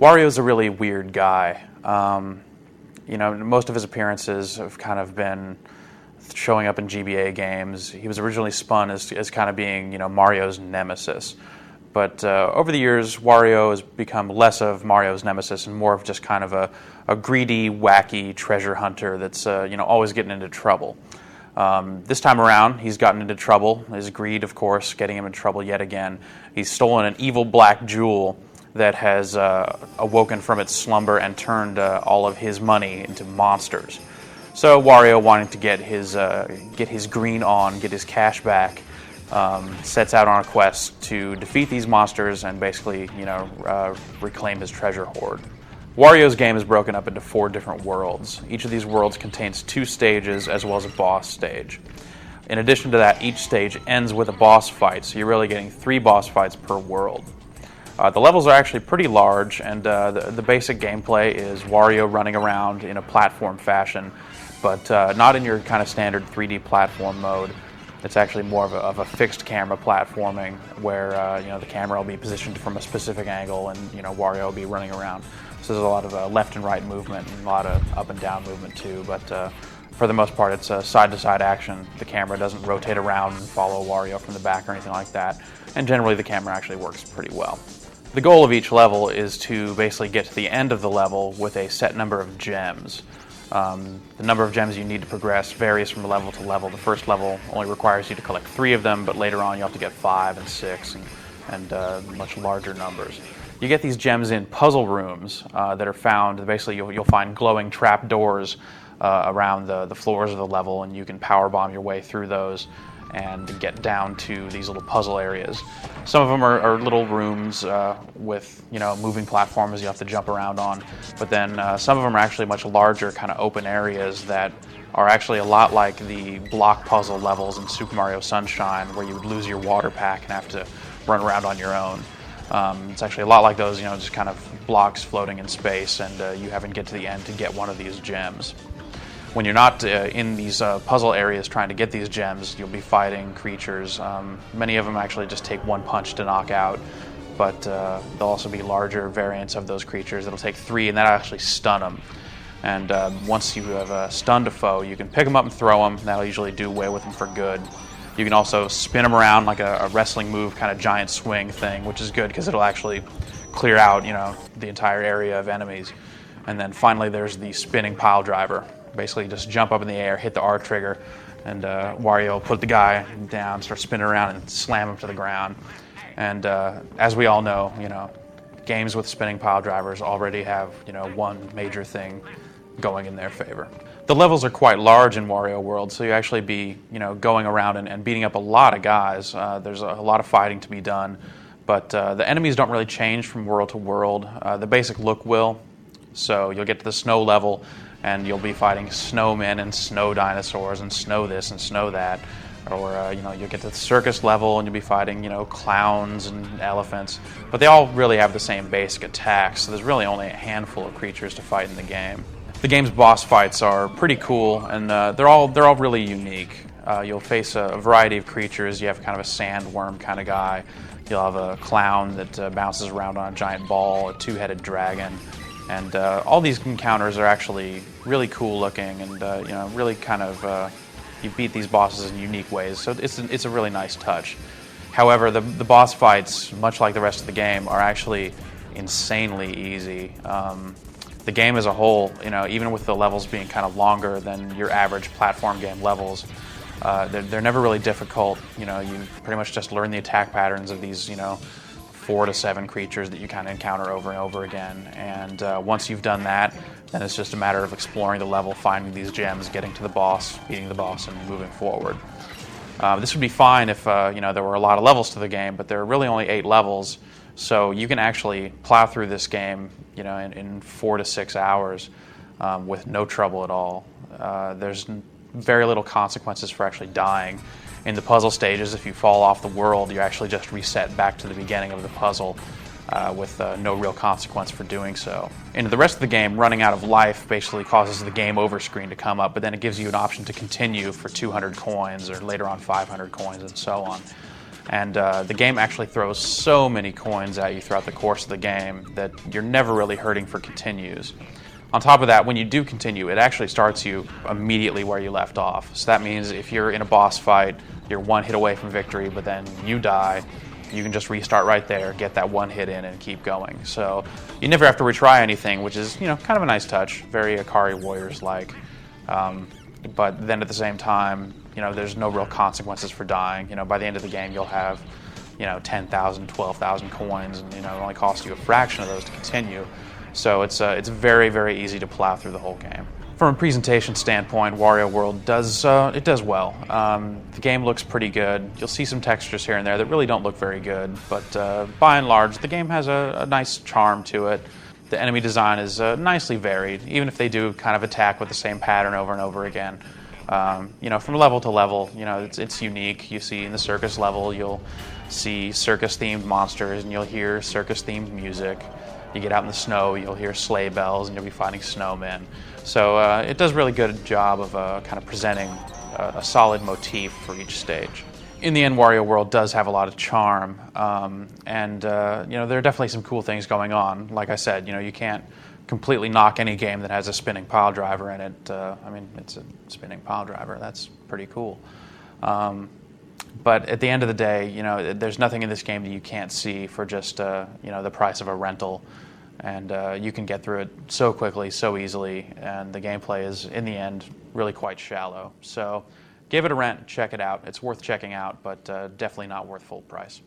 Wario's a really weird guy. Most of his appearances have kind of been showing up in GBA games. He was originally spun as kind of being, Mario's nemesis. But over the years, Wario has become less of Mario's nemesis and more of just kind of a greedy, wacky treasure hunter that's, always getting into trouble. This time around, he's gotten into trouble. His greed, of course, getting him in trouble yet again. He's stolen an evil black jewel that has awoken from its slumber and turned all of his money into monsters. So Wario, wanting to get his green on, get his cash back, sets out on a quest to defeat these monsters and basically, reclaim his treasure hoard. Wario's game is broken up into 4 different worlds. Each of these worlds contains 2 stages as well as a boss stage. In addition to that, each stage ends with a boss fight, so you're really getting 3 boss fights per world. The levels are actually pretty large, and the basic gameplay is Wario running around in a platform fashion, but not in your kind of standard 3D platform mode. It's actually more of a fixed camera platforming where the camera will be positioned from a specific angle, and Wario will be running around. So there's a lot of left and right movement and a lot of up and down movement too, but for the most part it's side-to-side action. The camera doesn't rotate around and follow Wario from the back or anything like that, and generally the camera actually works pretty well. The goal of each level is to basically get to the end of the level with a set number of gems. The number of gems you need to progress varies from level to level. The first level only requires you to collect 3 of them, but later on you have to get 5 and 6 and much larger numbers. You get these gems in puzzle rooms that are found. Basically, you'll find glowing trap doors around the floors of the level, and you can power bomb your way through those and get down to these little puzzle areas. Some of them are little rooms with moving platforms you have to jump around on, but then some of them are actually much larger kind of open areas that are actually a lot like the block puzzle levels in Super Mario Sunshine, where you would lose your water pack and have to run around on your own. It's actually a lot like those, just kind of blocks floating in space, and you having to get to the end to get one of these gems. When you're not in these puzzle areas trying to get these gems, you'll be fighting creatures. Many of them actually just take 1 punch to knock out, but there'll also be larger variants of those creatures that'll take 3, and that'll actually stun them. And once you have stunned a foe, you can pick them up and throw them. That'll usually do away with them for good. You can also spin them around like a wrestling move, kind of giant swing thing, which is good because it'll actually clear out, the entire area of enemies. And then finally, there's the Spinning Piledriver. Basically, just jump up in the air, hit the R trigger, and Wario will put the guy down, start spinning around, and slam him to the ground. And as we all know, games with Spinning Piledrivers already have, one major thing going in their favor. The levels are quite large in Wario World, so you actually be, going around and beating up a lot of guys. There's a lot of fighting to be done, but the enemies don't really change from world to world. The basic look will. So you'll get to the snow level, and you'll be fighting snowmen and snow dinosaurs and snow this and snow that. Or, you'll get to the circus level, and you'll be fighting, clowns and elephants. But they all really have the same basic attacks, so there's really only a handful of creatures to fight in the game. The game's boss fights are pretty cool, and they're all really unique. You'll face a variety of creatures. You have kind of a sandworm kind of guy. You'll have a clown that bounces around on a giant ball, a 2-headed dragon, and all these encounters are actually really cool looking, and really kind of you beat these bosses in unique ways. So it's a really nice touch. However, the boss fights, much like the rest of the game, are actually insanely easy. The game as a whole, even with the levels being kind of longer than your average platform game levels, they're never really difficult. You pretty much just learn the attack patterns of these, 4 to 7 creatures that you kind of encounter over and over again. And once you've done that, then it's just a matter of exploring the level, finding these gems, getting to the boss, beating the boss, and moving forward. This would be fine if there were a lot of levels to the game, but there are really only 8 levels. So you can actually plow through this game, in 4 to 6 hours with no trouble at all. There's very little consequences for actually dying. In the puzzle stages, if you fall off the world, you actually just reset back to the beginning of the puzzle with no real consequence for doing so. In the rest of the game, running out of life basically causes the game over screen to come up, but then it gives you an option to continue for 200 coins or later on 500 coins and so on. And the game actually throws so many coins at you throughout the course of the game that you're never really hurting for continues. On top of that, when you do continue, it actually starts you immediately where you left off. So that means if you're in a boss fight, you're one hit away from victory, but then you die, you can just restart right there, get that one hit in, and keep going. So you never have to retry anything, which is, kind of a nice touch, very Akari Warriors-like. But then at the same time, there's no real consequences for dying. By the end of the game, you'll have, 10,000, 12,000 coins, and it only costs you a fraction of those to continue. So it's very, very easy to plow through the whole game. From a presentation standpoint, Wario World does well. The game looks pretty good. You'll see some textures here and there that really don't look very good, but by and large, the game has a nice charm to it. The enemy design is nicely varied, even if they do kind of attack with the same pattern over and over again. From level to level, it's unique. You see in the circus level, you'll see circus-themed monsters, and you'll hear circus-themed music. You get out in the snow, you'll hear sleigh bells, and you'll be fighting snowmen. So it does a really good job of kind of presenting a solid motif for each stage. In the end, Wario World does have a lot of charm, and there are definitely some cool things going on. Like I said, you can't completely knock any game that has a spinning pile driver in it. It's a spinning pile driver. That's pretty cool. But at the end of the day, there's nothing in this game that you can't see for just the price of a rental, and you can get through it so quickly, so easily, and the gameplay is, in the end, really quite shallow. So give it a rent, check it out. It's worth checking out, but definitely not worth full price.